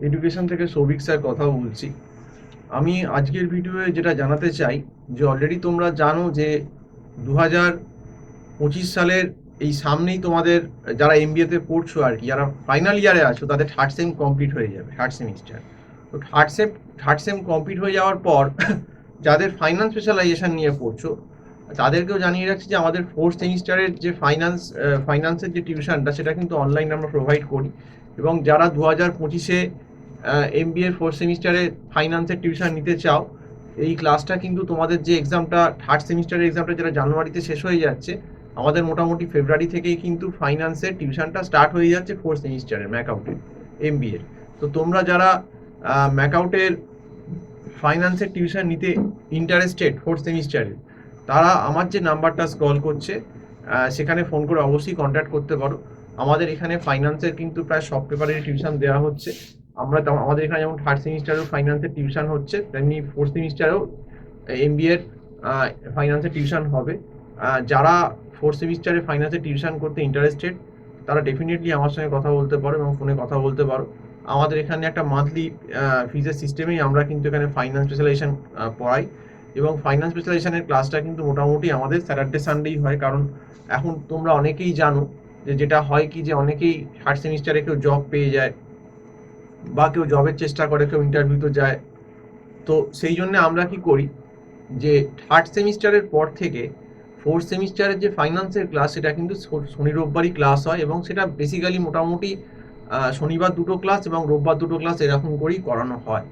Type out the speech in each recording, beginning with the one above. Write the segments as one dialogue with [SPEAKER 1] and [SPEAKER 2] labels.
[SPEAKER 1] Education থেকে Souvik sir কথা বলছি। আমি আজকের ভিডিওয়ে যেটা জানাতে চাই যে অলরেডি তোমরা জানো যে 2025 সালের এই সামনেই তোমাদের যারা এমবিএতে পড়ছো আর কি, যারা ফাইনাল ইয়ারে আছো তাদের থার্ড সেম কমপ্লিট হয়ে যাবে, থার্ড সেমিস্টার। তো থার্ড সেম কমপ্লিট হয়ে যাওয়ার পর যাদের ফাইন্যান্স স্পেশালাইজেশন নিয়ে পড়ছো তাদেরকেও জানিয়ে রাখছি যে আমাদের ফোর্থ সেমিস্টারের যে ফাইন্যান্সের যে টিউশনটা সেটা কিন্তু অনলাইন আমরা প্রোভাইড করি। এবং যারা 2025-এ এমবিএ ফোর্থ সেমিস্টারে ফাইন্যান্সের টিউশন নিতে চাও, এই ক্লাসটা কিন্তু তোমাদের যে এক্সামটা থার্ড সেমিস্টারের এক্সামটা যেটা জানুয়ারিতে শেষ হয়ে যাচ্ছে, আমাদের মোটামুটি ফেব্রুয়ারি থেকেই কিন্তু ফাইন্যান্সের টিউশনটা স্টার্ট হয়ে যাচ্ছে ফোর্থ সেমিস্টারের ম্যাকআউটের এমবিএর। তো তোমরা যারা ম্যাকআউটের ফাইন্যান্সের টিউশন নিতে ইন্টারেস্টেড ফোর্থ সেমিস্টারে, তারা আমার যে নাম্বারটা স্ক্রল করছে সেখানে ফোন করে অবশ্যই কন্ট্যাক্ট করতে পারো। আমাদের এখানে ফাইন্যান্সের কিন্তু প্রায় সব পেপারের টিউশন দেওয়া হচ্ছে। আমাদের এখানে যেমন থার্ড সেমিস্টারেও ফাইন্যান্সের টিউশন হচ্ছে, তেমনি ফোর্থ সেমিস্টারেও এমবিএর ফাইন্যান্সের টিউশন হবে। যারা ফোর্থ সেমিস্টারে ফাইন্যান্সের টিউশন করতে ইন্টারেস্টেড তারা ডেফিনেটলি আমার সঙ্গে কথা বলতে পারো এবং ফোনে কথা বলতে পারো। আমাদের এখানে একটা মান্থলি ফিজের সিস্টেমেই আমরা কিন্তু এখানে ফাইন্যান্স স্পেশালাইজেশন পড়াই। এবং ফাইন্যান্স স্পেশালাইজেশনের ক্লাসটা কিন্তু মোটামুটি আমাদের স্যাটারডে সানডেই হয়, কারণ এখন তোমরা অনেকেই জানো যে যেটা হয় কি যে অনেকেই থার্ড সেমিস্টারে কেউ জব পেয়ে যায় বা কেউ জবের চেষ্টা করে, কেউ ইন্টারভিউতে যায়। তো সেই জন্য আমরা কি করি যে থার্ড সেমিস্টারের পর থেকে ফোর্থ সেমিস্টারের যে ফাইন্যান্সের ক্লাস সেটা কিন্তু শনি রোববারই ক্লাস হয়, এবং সেটা বেসিক্যালি মোটামুটি শনিবার দুটো ক্লাস এবং রোববার দুটো ক্লাস এরকম করেই করানো হয়।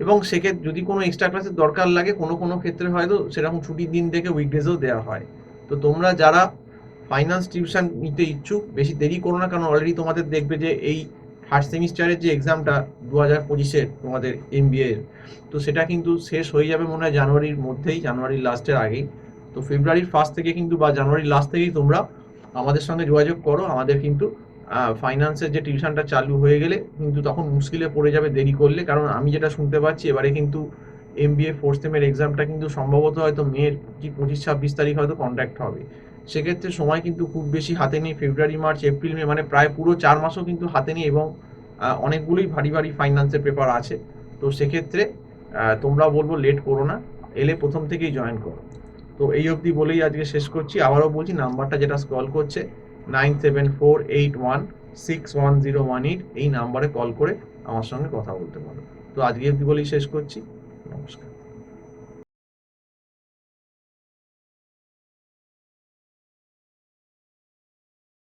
[SPEAKER 1] এবং সেক্ষেত্রে যদি কোনো এক্সট্রা ক্লাসের দরকার লাগে কোনো কোনো ক্ষেত্রে হয়তো সেরকম ছুটির দিন থেকে উইকডেজেও দেওয়া হয়। তো তোমরা যারা ফাইন্যান্স টিউশন নিতে ইচ্ছুক বেশি দেরি করো না, কারণ অলরেডি তোমাদের দেখবে যে এই থার্ড সেমিস্টারের যে এক্সামটা 2025-এর তোমাদের এমবিএ এর, তো সেটা কিন্তু শেষ হয়ে যাবে মনে হয় জানুয়ারির মধ্যেই, জানুয়ারির লাস্টের আগেই। তো ফেব্রুয়ারির ফার্স্ট থেকে কিন্তু বা জানুয়ারির লাস্ট থেকেই তোমরা আমাদের সঙ্গে যোগাযোগ করো। আমাদের কিন্তু ফাইন্যান্সের যে টিউশনটা চালু হয়ে গেলে কিন্তু তখন মুশকিলে পড়ে যাবে দেরি করলে, কারণ আমি যেটা শুনতে পাচ্ছি এবারে কিন্তু এমবিএ ফোর্থ সেমের এক্সামটা কিন্তু সম্ভবত হয়তো মের কি 25-26 তারিখ হয়তো কন্ডাক্ট হবে। সেক্ষেত্রে সময় কিন্তু খুব বেশি হাতে নেই, ফেব্রুয়ারি মার্চ এপ্রিল মে মানে প্রায় পুরো 4 মাসও কিন্তু হাতে নেই, এবং অনেকগুলোই ভারী ভারী ফাইন্যান্সের পেপার আছে। তো সেক্ষেত্রে তোমরা বলবো লেট করো না, এলে প্রথম থেকেই জয়েন করো। তো এই অবধি বলেই আজকে শেষ করছি। আবারও বলছি, নাম্বারটা যেটা স্ক্রল করছে 9748161018, এই নাম্বারে কল করে আমার সঙ্গে কথা বলতে পারো। তো আজকে অবধি বলেই শেষ করছি। নমস্কার।